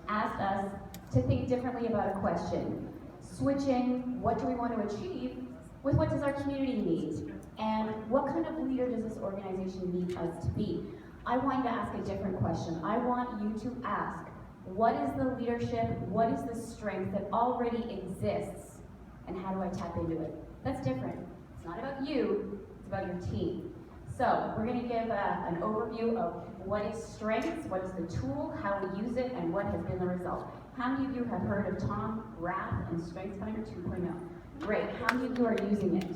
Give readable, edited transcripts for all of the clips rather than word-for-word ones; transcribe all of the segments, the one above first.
asked us to think differently about a question, switching what do we want to achieve with what does our community need, and what kind of leader does this organization need us to be. I want you to ask a different question. I want you to ask, what is the leadership, what is the strength that already exists, and how do I tap into it? That's different. It's not about you, it's about your team. So we're going to give an overview of what is strengths, what is the tool, how we use it, and what has been the result. How many of you have heard of Tom Rath and StrengthsFinder 2.0? Great. How many of you are using it?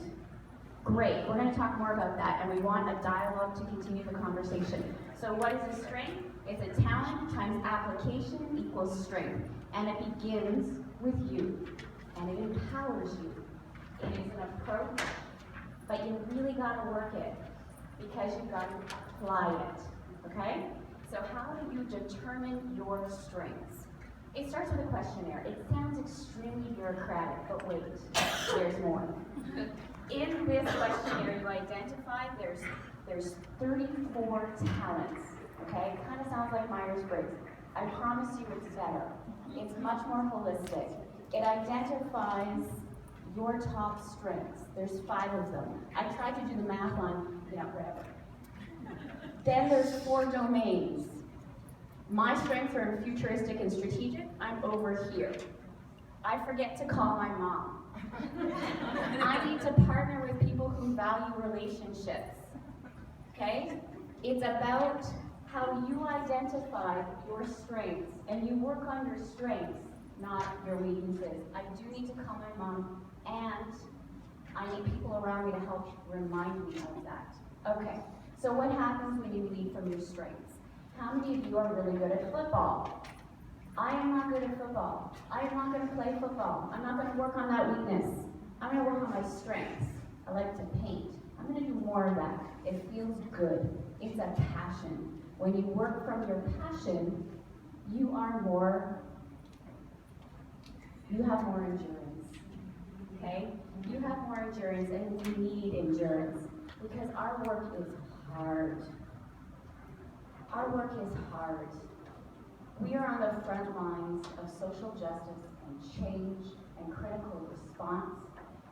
Great. We're going to talk more about that, and we want a dialogue to continue the conversation. So what is a strength? It's a talent times application equals strength. And it begins with you, and it empowers you. It is an approach, but you really got to work it because you've got to apply it, okay? So how do you determine your strengths? It starts with a questionnaire. It sounds extremely bureaucratic, but wait, there's more. In this questionnaire, you identify there's 34 talents, okay? It kind of sounds like Myers-Briggs. I promise you it's better. It's much more holistic. It identifies your top strengths. There's 5 of them. I tried to do the math on, whatever. Then there's 4 domains. My strengths are futuristic and strategic. I'm over here. I forget to call my mom. I need to partner with people who value relationships. Okay? It's about how you identify your strengths and you work on your strengths, not your weaknesses. I do need to call my mom, and I need people around me to help remind me of that. Okay, so what happens when you lead from your strengths? How many of you are really good at football? I am not good at football. I am not going to play football. I'm not going to work on that weakness. I'm going to work on my strengths. I like to paint. I'm going to do more of that. It feels good. It's a passion. When you work from your passion, you have more endurance. Okay? You have more endurance, and we need endurance because our work is hard. Our work is hard. We are on the front lines of social justice and change and critical response,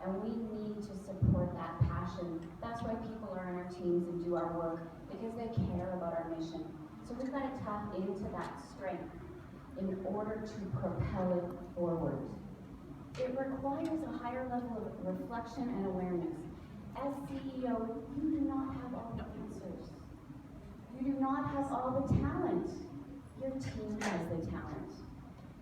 and we need to support that passion. That's why people are in our teams and do our work, because they care about our mission. So we've got to tap into that strength in order to propel it forward. It requires a higher level of reflection and awareness. As CEO, you do not have all the answers. You do not have all the talent. Your team has the talent.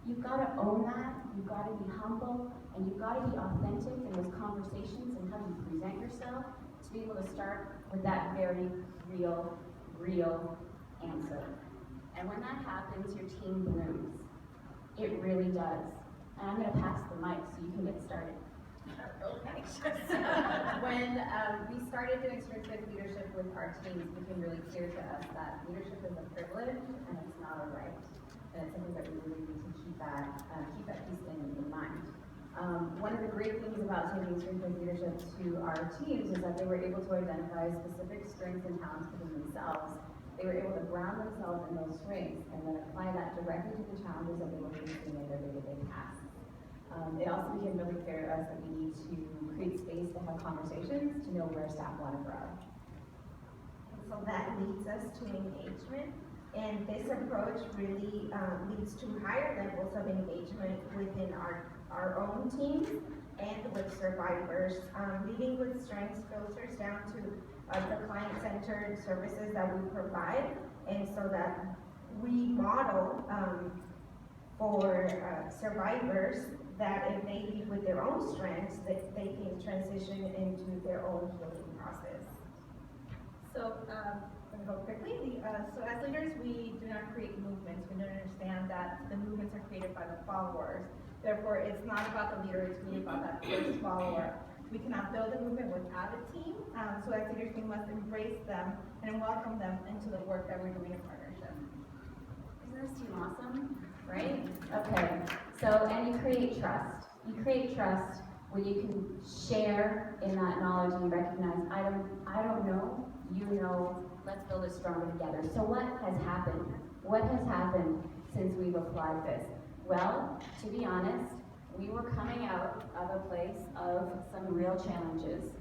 You've got to own that, you've got to be humble, and you've got to be authentic in those conversations and how you present yourself to be able to start with that very real answer. And when that happens, your team blooms. It really does. And I'm going to pass the mic so you can get started. Okay. When we started doing strength-based leadership with our teams, it became really clear to us that leadership is a privilege and it's not a right. And it's something that we really need to keep that piece in mind. One of the great things about taking strength-based leadership to our teams is that they were able to identify specific strengths and talents within themselves. They were able to ground themselves in those strengths and then apply that directly to the challenges that they were facing in their day-to-day tasks. It also became really clear to us that we need to create space to have conversations to know where staff want to grow. So that leads us to engagement, and this approach really leads to higher levels of engagement within our own teams and with survivors. Leading with strengths filters down to the client-centered services that we provide, and so that we model for survivors that if they lead with their own strengths, that they can transition into their own healing process. So, I'm going to go quickly. So as leaders, we do not create movements. We don't understand that the movements are created by the followers. Therefore, it's not about the leader, it's really about that first follower. We cannot build a movement without a team. So as leaders, we must embrace them and welcome them into the work that we're doing in partnership. Isn't this team awesome? Right? Okay. So, and you create trust. You create trust when you can share in that knowledge and you recognize, I don't know, you know, let's build it stronger together. So what has happened? What has happened since we've applied survive this? Well, to be honest, we were coming out of a place of some real challenges.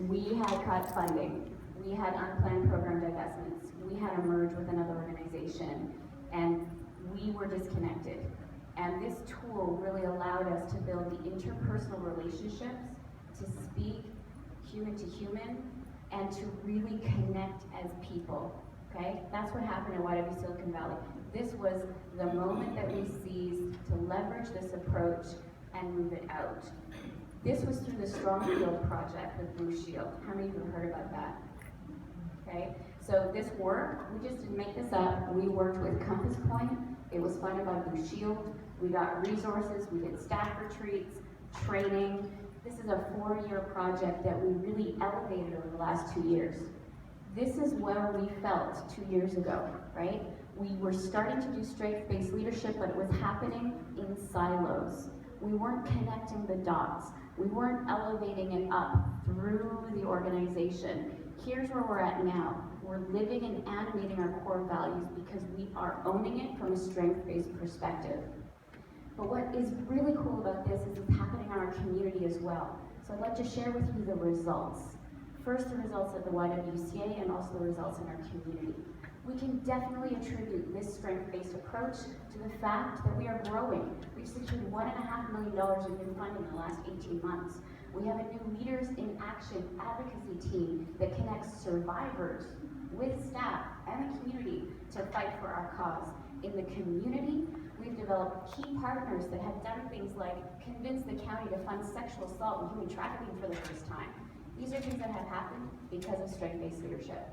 We had cut funding. We had unplanned program divestments. We had to merge with another organization, and we were disconnected. And this tool really allowed us to build the interpersonal relationships, to speak human to human, and to really connect as people, okay? That's what happened in Ywca Silicon Valley. This was the moment that we seized to leverage this approach and move it out. This was through the Strong Field project with Blue Shield. How many of you have heard about that? Okay, so this work, we just didn't make this up. We worked with Compass Point. It was funded by Blue Shield. We got resources, we did staff retreats, training. This is a 4-year project that we really elevated over the last 2 years. This is where we felt 2 years ago, right? We were starting to do strength-based leadership, but it was happening in silos. We weren't connecting the dots. We weren't elevating it up through the organization. Here's where we're at now. We're living and animating our core values because we are owning it from a strength-based perspective. But what is really cool about this is it's happening in our community as well. So I'd like to share with you the results. First, the results at the YWCA and also the results in our community. We can definitely attribute this strength-based approach to the fact that we are growing. We've secured $1.5 million in new funding in the last 18 months. We have a new Leaders in Action advocacy team that connects survivors with staff and the community to fight for our cause. In the community, we've developed key partners that have done things like convince the county to fund sexual assault and human trafficking for the first time. These are things that have happened because of strength-based leadership.